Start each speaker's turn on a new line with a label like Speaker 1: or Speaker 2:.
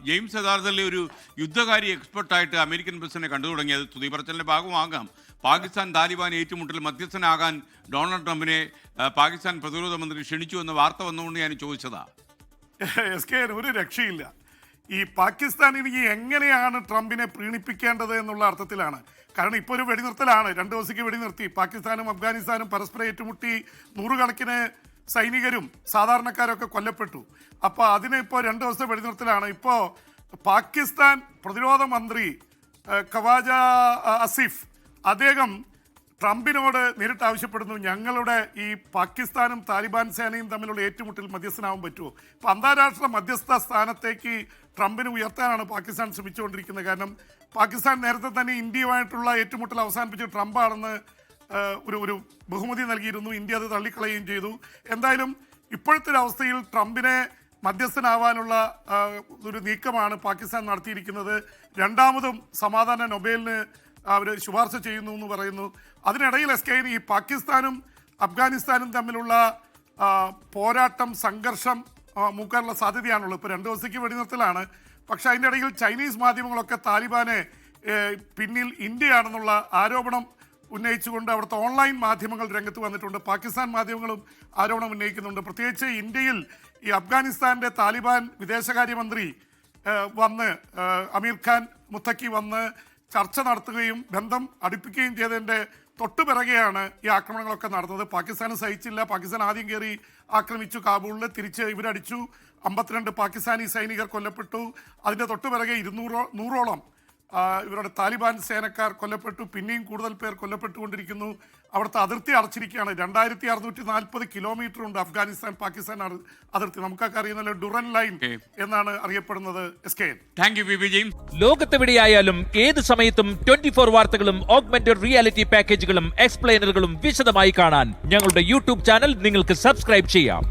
Speaker 1: James യഥാർത്ഥത്തിൽ ഒരു യുദ്ധകാരി എക്സ്പെർട്ടായിട്ട് American പ്രസിഡന്റിനെ കണ്ടു തുടങ്ങിയത് തുതിപറച്ചലിന്റെ ഭാഗമാകാം. പാകിസ്ഥാൻ താലിബാൻ ഏറ്റുമുട്ടൽ മധ്യസ്ഥനാകാൻ ഡൊണാൾഡ് ട്രംപിനെ പാകിസ്ഥാൻ പ്രതിരോധ മന്ത്രി ക്ഷണിച്ചു എന്ന വാർത്ത വന്നുകൊണ്ട് ഞാൻ ചോദിച്ചതാ.
Speaker 2: ഒരു രക്ഷയില്ല. ഈ പാകിസ്ഥാനിന് എങ്ങനെയാണ് ട്രംപിനെ പ്രീണിപ്പിക്കേണ്ടത് എന്നുള്ള അർത്ഥത്തിലാണ്. കാരണം ഇപ്പോൾ ഒരു വെടിനിർത്തലാണ്, 2 ദിവസത്തേക്ക് വെടിനിർത്തി. പാകിസ്ഥാനും അഫ്ഗാനിസ്ഥാനും പരസ്പരം ഏറ്റുമുട്ടി നൂറുകണക്കിന് സൈനികരും സാധാരണക്കാരൊക്കെ കൊല്ലപ്പെട്ടു. അപ്പോൾ അതിനിപ്പോൾ 2 ദിവസത്തെ വെടിനിർത്തലാണ്. ഇപ്പോൾ പാകിസ്ഥാൻ പ്രതിരോധ മന്ത്രി ഖവാജ ആസിഫ് അദ്ദേഹം ട്രംപിനോട് നേരിട്ട് ആവശ്യപ്പെടുന്നു, ഞങ്ങളുടെ ഈ പാകിസ്ഥാനും താലിബാൻ സേനയും തമ്മിലുള്ള ഏറ്റുമുട്ടൽ മധ്യസ്ഥനാവാൻ പറ്റുമോ? ഇപ്പം അന്താരാഷ്ട്ര മധ്യസ്ഥ സ്ഥാനത്തേക്ക് ട്രംപിന് ഉയർത്താനാണ് പാകിസ്ഥാൻ ശ്രമിച്ചുകൊണ്ടിരിക്കുന്നത്. കാരണം പാകിസ്ഥാൻ നേരത്തെ തന്നെ ഇന്ത്യയുമായിട്ടുള്ള ഏറ്റുമുട്ടൽ അവസാനിപ്പിച്ച് ട്രംപാണെന്ന് ഒരു ബഹുമതി നൽകിയിരുന്നു. ഇന്ത്യ അത് തള്ളിക്കളയുകയും ചെയ്തു. എന്തായാലും ഇപ്പോഴത്തെ ഒരു അവസ്ഥയിൽ ട്രംപിനെ മധ്യസ്ഥനാവാനുള്ള ഒരു നീക്കമാണ് പാകിസ്ഥാൻ നടത്തിയിരിക്കുന്നത്. രണ്ടാമതും സമാധാന നൊബേലിന് അവർ ശുപാർശ ചെയ്യുന്നു എന്ന് പറയുന്നു. അതിനിടയിൽ ഈ പാകിസ്ഥാനും അഫ്ഗാനിസ്ഥാനും തമ്മിലുള്ള പോരാട്ടം, സംഘർഷം മൂക്കാനുള്ള സാധ്യതയാണുള്ളത്. ഇപ്പോൾ 2 ദിവസത്തേക്ക് വെടിനിർത്തലാണ്. പക്ഷേ അതിൻ്റെ ഇടയിൽ ചൈനീസ് മാധ്യമങ്ങളൊക്കെ താലിബാനെ പിന്നിൽ ഇന്ത്യയാണെന്നുള്ള ആരോപണം ഉന്നയിച്ചുകൊണ്ട് അവിടുത്തെ ഓൺലൈൻ മാധ്യമങ്ങൾ രംഗത്ത് വന്നിട്ടുണ്ട്. പാകിസ്ഥാൻ മാധ്യമങ്ങളും ആരോപണം ഉന്നയിക്കുന്നുണ്ട്. പ്രത്യേകിച്ച് ഇന്ത്യയിൽ ഈ അഫ്ഗാനിസ്ഥാൻ്റെ താലിബാൻ വിദേശകാര്യമന്ത്രി വന്ന് അമീർ ഖാൻ മുത്തക്കി വന്ന് ചർച്ച നടത്തുകയും ബന്ധം അടുപ്പിക്കുകയും ചെയ്തതിൻ്റെ തൊട്ടുപിറകെയാണ് ഈ ആക്രമണങ്ങളൊക്കെ നടന്നത്. പാകിസ്ഥാൻ സഹിച്ചില്ല. പാകിസ്ഥാൻ ആദ്യം കയറി ആക്രമിച്ചു കാബൂളിൽ, തിരിച്ച് ഇവരടിച്ചു. 52 പാകിസ്ഥാനി സൈനികർ കൊല്ലപ്പെട്ടു. അതിൻ്റെ തൊട്ടുപിറകെ 100ഓളം ഇവരുടെ താലിബാൻ സേനക്കാർ കൊല്ലപ്പെട്ടു. പിന്നെയും കൂടുതൽ പേർ കൊല്ലപ്പെട്ടുകൊണ്ടിരിക്കുന്നു. അവിടുത്തെ അതിർത്തി അടച്ചിരിക്കുകയാണ്. 2640 കിലോമീറ്റർ ഉണ്ട് അഫ്ഗാനിസ്ഥാൻ പാകിസ്ഥാൻ അതിർത്തി. നമുക്കൊക്കെ അറിയുന്നല്ലോ ഡുറൻ ലൈൻ എന്നാണ് അറിയപ്പെടുന്നത്.
Speaker 3: ലോകത്തെവിടെയായാലും ഏത് സമയത്തും 24 വാർത്തകളും ഓഗ്മെന്റഡ് റിയാലിറ്റി പാക്കേജുകളും എക്സ്പ്ലെയിനറുകളും വിശദമായി കാണാൻ ഞങ്ങളുടെ യൂട്യൂബ് ചാനൽ നിങ്ങൾക്ക് സബ്സ്ക്രൈബ് ചെയ്യാം.